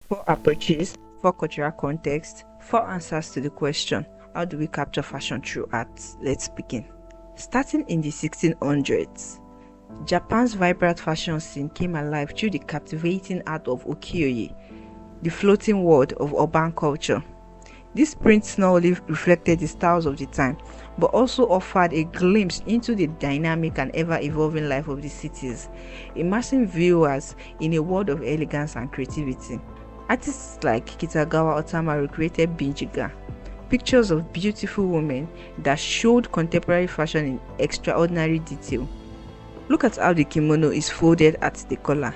Four approaches, four cultural contexts, four answers to the question, how do we capture fashion through art? Let's begin. Starting in the 1600s, Japan's vibrant fashion scene came alive through the captivating art of ukiyo-e, the floating world of urban culture. These prints not only reflected the styles of the time, but also offered a glimpse into the dynamic and ever-evolving life of the cities, immersing viewers in a world of elegance and creativity. Artists like Kitagawa Otamaru created Binjiga, pictures of beautiful women that showed contemporary fashion in extraordinary detail. Look at how the kimono is folded at the collar,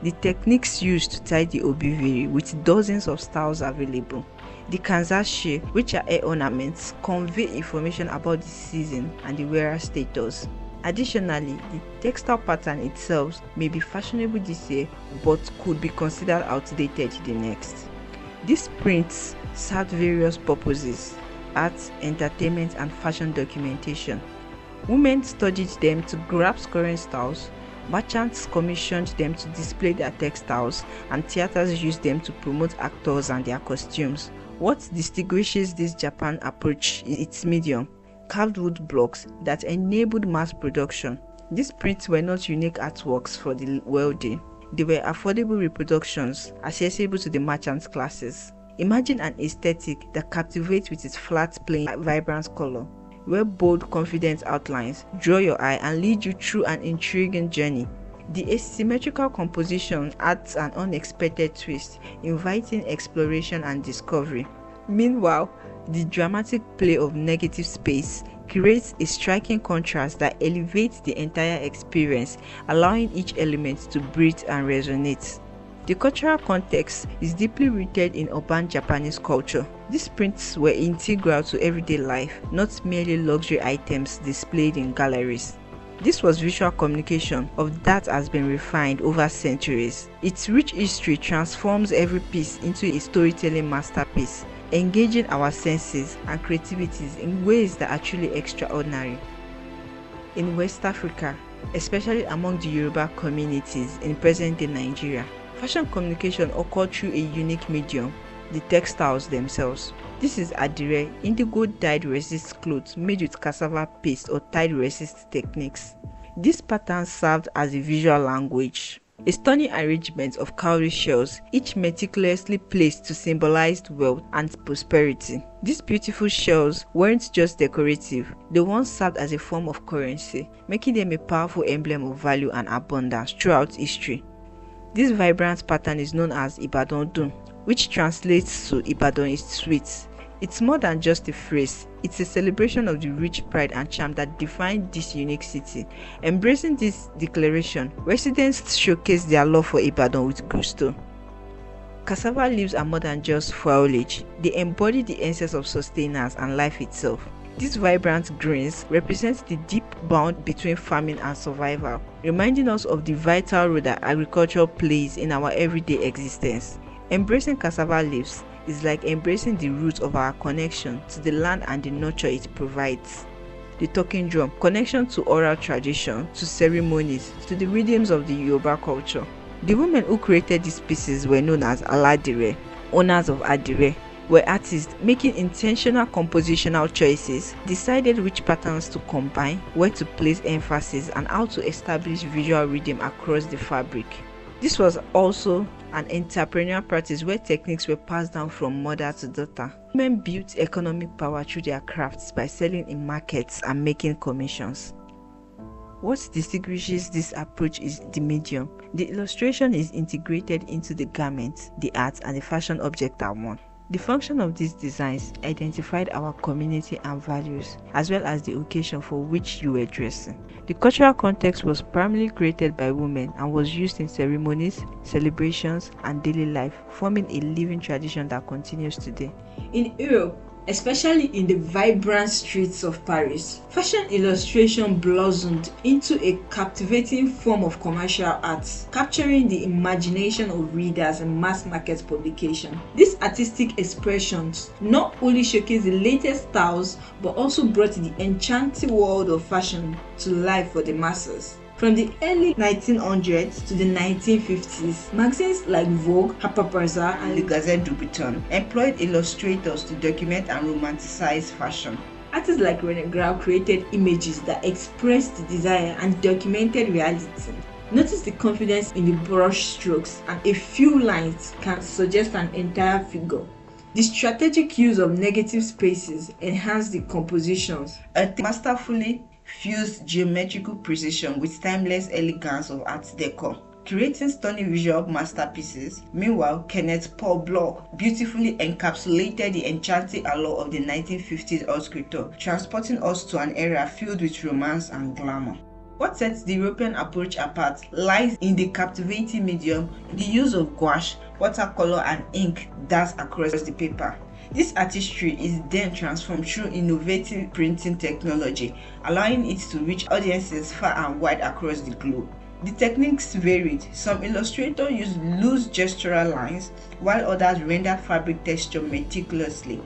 the techniques used to tie the obi vary with dozens of styles available. The kanzashi, which are hair ornaments, convey information about the season and the wearer's status. Additionally, the textile pattern itself may be fashionable this year but could be considered outdated the next. These prints served various purposes: art, entertainment, and fashion documentation. Women studied them to grasp current styles, merchants commissioned them to display their textiles, and theaters used them to promote actors and their costumes. What distinguishes this Japan approach is its medium, carved wood blocks that enabled mass production. These prints were not unique artworks for the wealthy. They were affordable reproductions accessible to the merchant classes. Imagine an aesthetic that captivates with its flat, plain, vibrant color, where bold, confident outlines draw your eye and lead you through an intriguing journey. The asymmetrical composition adds an unexpected twist, inviting exploration and discovery. Meanwhile, the dramatic play of negative space creates a striking contrast that elevates the entire experience, allowing each element to breathe and resonate. The cultural context is deeply rooted in urban Japanese culture. These prints were integral to everyday life, not merely luxury items displayed in galleries. This was visual communication of that has been refined over centuries. Its rich history transforms every piece into a storytelling masterpiece, engaging our senses and creativities in ways that are truly extraordinary. In West Africa, especially among the Yoruba communities in present-day Nigeria, fashion communication occurred through a unique medium, the textiles themselves. This is Adire, indigo dyed resist clothes made with cassava paste or tide resist techniques. These patterns served as a visual language. A stunning arrangement of cowrie shells, each meticulously placed to symbolize wealth and prosperity. These beautiful shells weren't just decorative, they once served as a form of currency, making them a powerful emblem of value and abundance throughout history. This vibrant pattern is known as Ibadan Dun, which translates to Ibadan is sweet. It's more than just a phrase, it's a celebration of the rich pride and charm that define this unique city. Embracing this declaration, residents showcase their love for Ibadan with gusto. Cassava leaves are more than just foliage, they embody the essence of sustenance and life itself. These vibrant greens represent the deep bond between farming and survival, reminding us of the vital role that agriculture plays in our everyday existence. Embracing cassava leaves is like embracing the roots of our connection to the land and the nurture it provides. The talking drum, connection to oral tradition, to ceremonies, to the rhythms of the Yoruba culture. The women who created these pieces were known as Oyelaade, owners of Adire, were artists making intentional compositional choices, decided which patterns to combine, where to place emphasis, and how to establish visual rhythm across the fabric. This was also an entrepreneurial practice where techniques were passed down from mother to daughter. Women built economic power through their crafts by selling in markets and making commissions. What distinguishes this approach is the medium. The illustration is integrated into the garment, the art, and the fashion object at once. The function of these designs identified our community and values, as well as the occasion for which you were dressing. The cultural context was primarily created by women and was used in ceremonies, celebrations, and daily life, forming a living tradition that continues today. In Europe, especially in the vibrant streets of Paris, fashion illustration blossomed into a captivating form of commercial art, capturing the imagination of readers in mass market publication. These artistic expressions not only showcased the latest styles but also brought the enchanting world of fashion to life for the masses. From the early 1900s to the 1950s, magazines like Vogue, Harper's Bazaar, and Le Gazette du Breton employed illustrators to document and romanticize fashion. Artists like René Gruau created images that expressed desire and documented reality. Notice the confidence in the brush strokes, and a few lines can suggest an entire figure. The strategic use of negative spaces enhanced the compositions. A masterfully fused geometrical precision with timeless elegance of Art Deco, creating stunning visual masterpieces. Meanwhile, Kenneth Paul Bloch beautifully encapsulated the enchanting allure of the 1950s haute couture, transporting us to an era filled with romance and glamour. What sets the European approach apart lies in the captivating medium, the use of gouache, watercolor, and ink danced across the paper. This artistry is then transformed through innovative printing technology, allowing it to reach audiences far and wide across the globe. The techniques varied. Some illustrators used loose gestural lines, while others rendered fabric texture meticulously.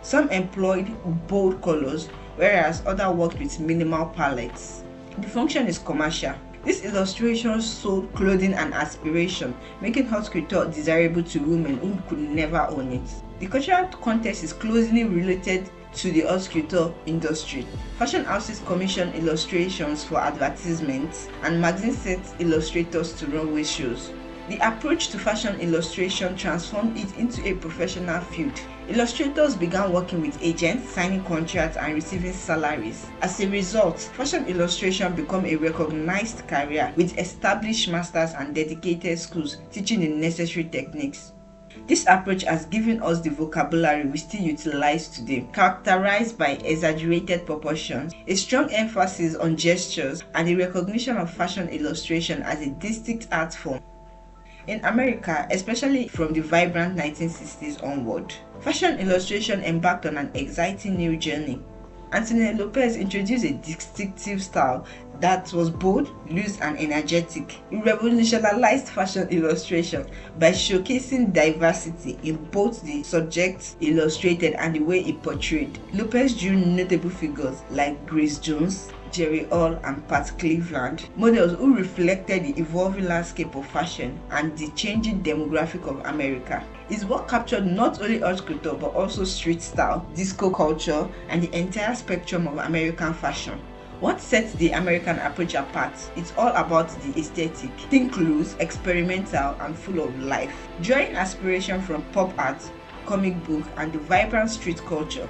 Some employed bold colors, whereas others worked with minimal palettes. The function is commercial. These illustrations sold clothing and aspiration, making haute couture desirable to women who could never own it. The cultural context is closely related to the haute couture industry. Fashion houses commission illustrations for advertisements, and magazines sent illustrators to runway shows. The approach to fashion illustration transformed it into a professional field. Illustrators began working with agents, signing contracts, and receiving salaries. As a result, fashion illustration became a recognized career with established masters and dedicated schools teaching the necessary techniques. This approach has given us the vocabulary we still utilize today, characterized by exaggerated proportions, a strong emphasis on gestures, and the recognition of fashion illustration as a distinct art form. In America, especially from the vibrant 1960s onward, fashion illustration embarked on an exciting new journey. Antonio Lopez introduced a distinctive style that was bold, loose, and energetic. He revolutionized fashion illustration by showcasing diversity in both the subjects illustrated and the way it portrayed. Lopez drew notable figures like Grace Jones, Jerry Hall, and Pat Cleveland, models who reflected the evolving landscape of fashion and the changing demographic of America. His work captured not only haute couture but also street style, disco culture, and the entire spectrum of American fashion. What sets the American approach apart? It's all about the aesthetic. Think loose, experimental, and full of life. Drawing inspiration from pop art, comic book, and the vibrant street culture.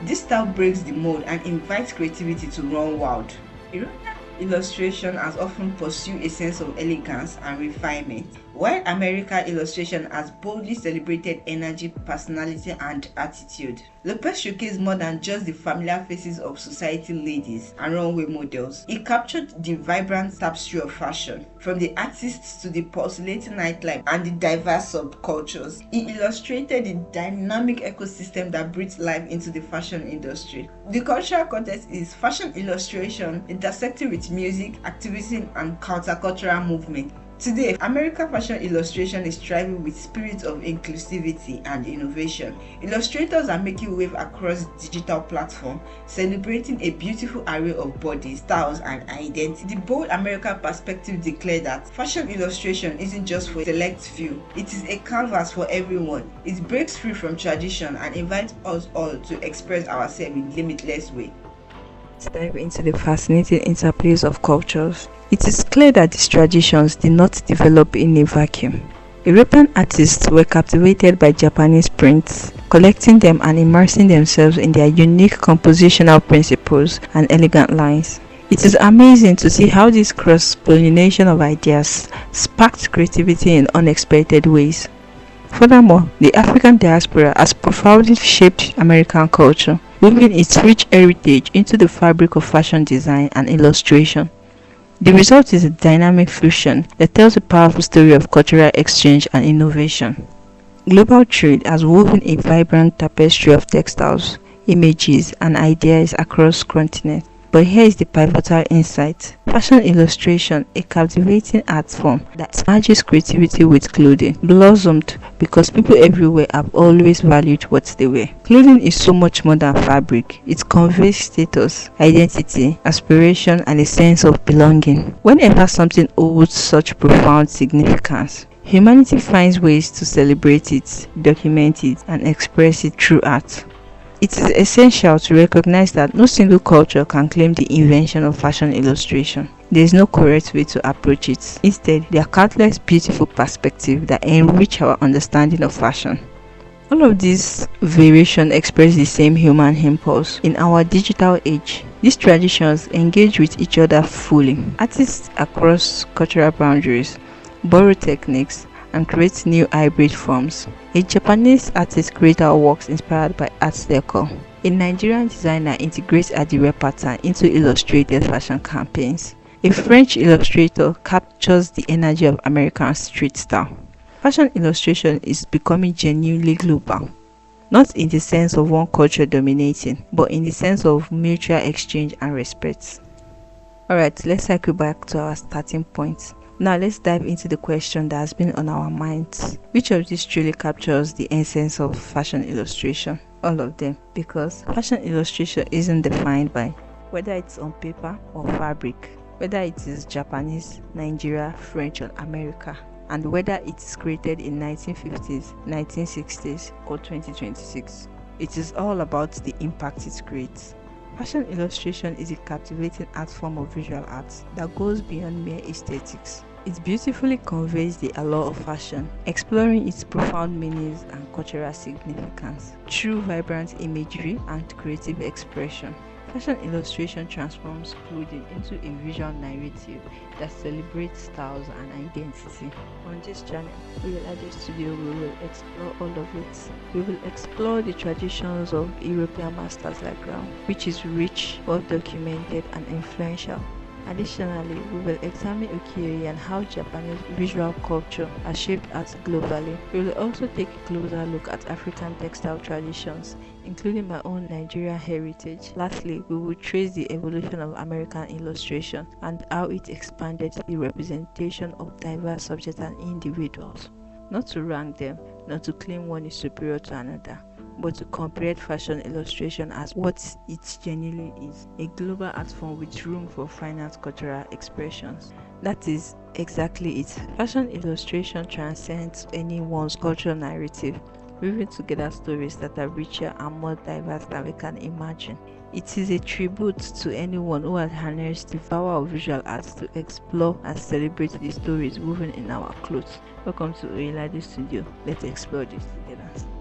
This style breaks the mold and invites creativity to run wild. European illustration has often pursued a sense of elegance and refinement, while American illustration has boldly celebrated energy, personality, and attitude. Lopez showcased more than just the familiar faces of society ladies and runway models. He captured the vibrant tapestry of fashion, from the artists to the pulsating nightlife and the diverse subcultures. He illustrated the dynamic ecosystem that breathes life into the fashion industry. The cultural context is fashion illustration intersecting with music, activism, and countercultural movement. Today, American fashion illustration is thriving with spirits of inclusivity and innovation. Illustrators are making wave across digital platforms, celebrating a beautiful array of bodies, styles, and identity. The bold American perspective declared that fashion illustration isn't just for a select few, it is a canvas for everyone. It breaks free from tradition and invites us all to express ourselves in limitless way. Let's dive into the fascinating interplays of cultures. It is clear that these traditions did not develop in a vacuum. European artists were captivated by Japanese prints, collecting them and immersing themselves in their unique compositional principles and elegant lines. It is amazing to see how this cross-pollination of ideas sparked creativity in unexpected ways. Furthermore, the African diaspora has profoundly shaped American culture, weaving its rich heritage into the fabric of fashion design and illustration. The result is a dynamic fusion that tells a powerful story of cultural exchange and innovation. Global trade has woven a vibrant tapestry of textiles, images, and ideas across continents. But here is the pivotal insight. Fashion illustration, a captivating art form that merges creativity with clothing, blossomed because people everywhere have always valued what they wear. Clothing is so much more than fabric. It conveys status, identity, aspiration, and a sense of belonging. Whenever something holds such profound significance, humanity finds ways to celebrate it, document it, and express it through art. It is essential to recognize that no single culture can claim the invention of fashion illustration. There is no correct way to approach it. Instead, there are countless beautiful perspectives that enrich our understanding of fashion. All of these variations express the same human impulse. In our digital age, these traditions engage with each other fully. Artists across cultural boundaries borrow techniques and create new hybrid forms. A Japanese artist creates her works inspired by Art Deco. A Nigerian designer integrates Adire pattern into illustrated fashion campaigns. A French illustrator captures the energy of American street style. Fashion illustration is becoming genuinely global, not in the sense of one culture dominating, but in the sense of mutual exchange and respect. Alright, let's cycle back to our starting point. Now let's dive into the question that has been on our minds. Which of these truly captures the essence of fashion illustration? All of them, because fashion illustration isn't defined by whether it's on paper or fabric, whether it is Japanese, Nigeria, French, or America, and whether it is created in 1950s, 1960s, or 2026. It is all about the impact it creates. Fashion illustration is a captivating art form of visual art that goes beyond mere aesthetics. It beautifully conveys the allure of fashion, exploring its profound meanings and cultural significance through vibrant imagery and creative expression. Fashion illustration transforms clothing into a visual narrative that celebrates styles and identity. On this channel, Oyelaade Studio, we will explore all of it. We will explore the traditions of European masters like Gruau, which is rich, well documented, and influential. Additionally, we will examine ukiyo-e and how Japanese visual culture has shaped art globally. We will also take a closer look at African textile traditions, including my own Nigerian heritage. Lastly, we will trace the evolution of American illustration and how it expanded the representation of diverse subjects and individuals. Not to rank them, not to claim one is superior to another, but to compare fashion illustration as what it genuinely is, a global art form with room for fine art cultural expressions. That is exactly it. Fashion illustration transcends anyone's cultural narrative, weaving together stories that are richer and more diverse than we can imagine. It is a tribute to anyone who has harnessed the power of visual arts to explore and celebrate the stories woven in our clothes. Welcome to Oyelaade Studio. Let's explore this together.